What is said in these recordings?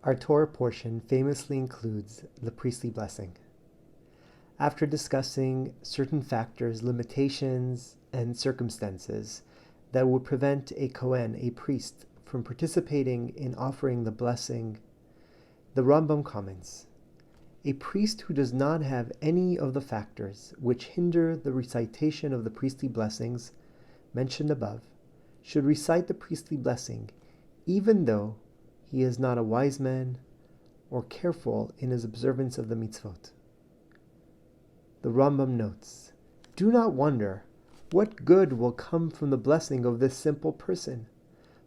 Our Torah portion famously includes the priestly blessing. After discussing certain factors, limitations, and circumstances that would prevent a Kohen, a priest, from participating in offering the blessing, the Rambam comments, "A priest who does not have any of the factors which hinder the recitation of the priestly blessings mentioned above should recite the priestly blessing even though he is not a wise man or careful in his observance of the mitzvot." The Rambam notes, "Do not wonder what good will come from the blessing of this simple person,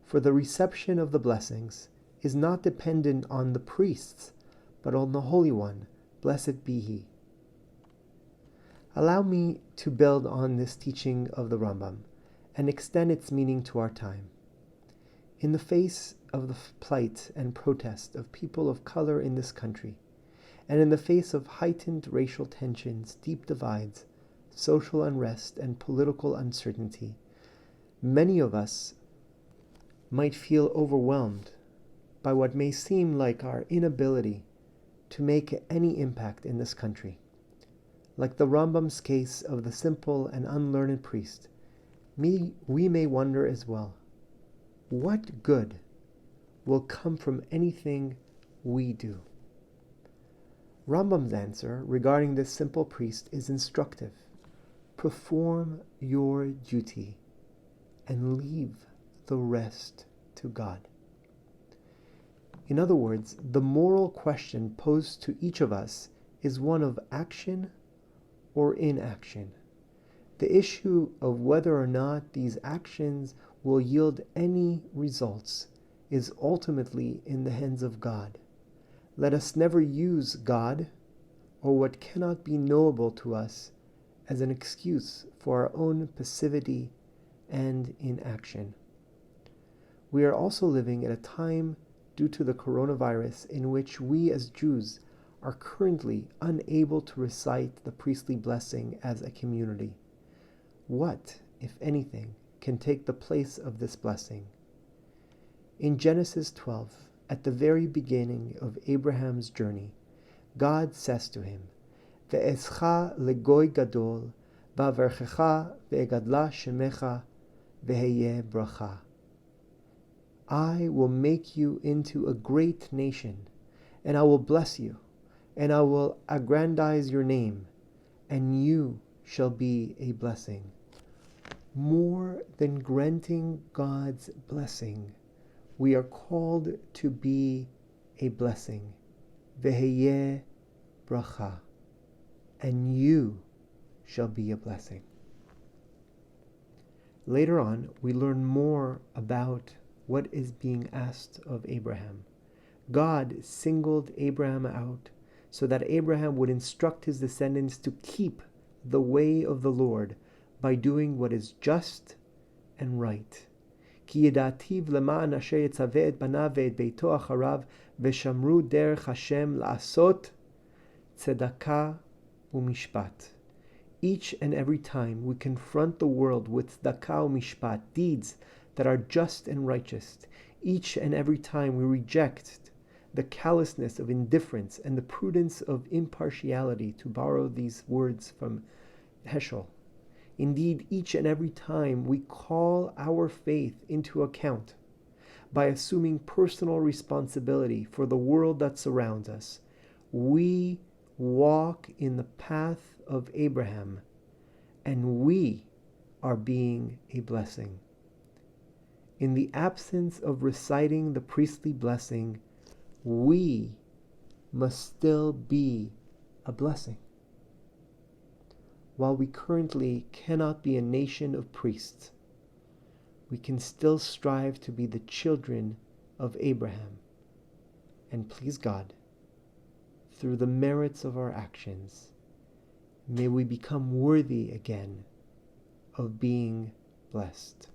for the reception of the blessings is not dependent on the priests, but on the Holy One, blessed be He." Allow me to build on this teaching of the Rambam and extend its meaning to our time. In the face of the plight and protest of people of color in this country, and in the face of heightened racial tensions, deep divides, social unrest, and political uncertainty, many of us might feel overwhelmed by what may seem like our inability to make any impact in this country. Like the Rambam's case of the simple and unlearned priest, we may wonder as well, what good will come from anything we do? Rambam's answer regarding this simple priest is instructive. Perform your duty and leave the rest to God. In other words, the moral question posed to each of us is one of action or inaction. The issue of whether or not these actions will yield any results is ultimately in the hands of God. Let us never use God or what cannot be knowable to us as an excuse for our own passivity and inaction. We are also living at a time due to the coronavirus in which we as Jews are currently unable to recite the priestly blessing as a community. What, if anything, can take the place of this blessing? In Genesis 12, at the very beginning of Abraham's journey, God says to him, "Ve'escha legoy gadol, va'averchecha ve'egadla shemecha, ve'heye bracha." I will make you into a great nation, and I will bless you, and I will aggrandize your name, and you shall be a blessing. More than granting God's blessing, we are called to be a blessing. Veheye bracha, and you shall be a blessing. Later on, we learn more about what is being asked of Abraham. God singled Abraham out so that Abraham would instruct his descendants to keep the way of the Lord by doing what is just and right. Ki yedativ lema'an asher yetzaveh et banav ve'et beito acharav v'shamru derech Hashem la'asot tzedakah u'mishpat. Each and every time we confront the world with tzedakah u'mishpat, deeds that are just and righteous, each and every time we reject the callousness of indifference and the prudence of impartiality, to borrow these words from Heschel. Indeed, each and every time we call our faith into account by assuming personal responsibility for the world that surrounds us, we walk in the path of Abraham, and we are being a blessing. In the absence of reciting the priestly blessing, we must still be a blessing. While we currently cannot be a nation of priests, we can still strive to be the children of Abraham. And please God, through the merits of our actions, may we become worthy again of being blessed.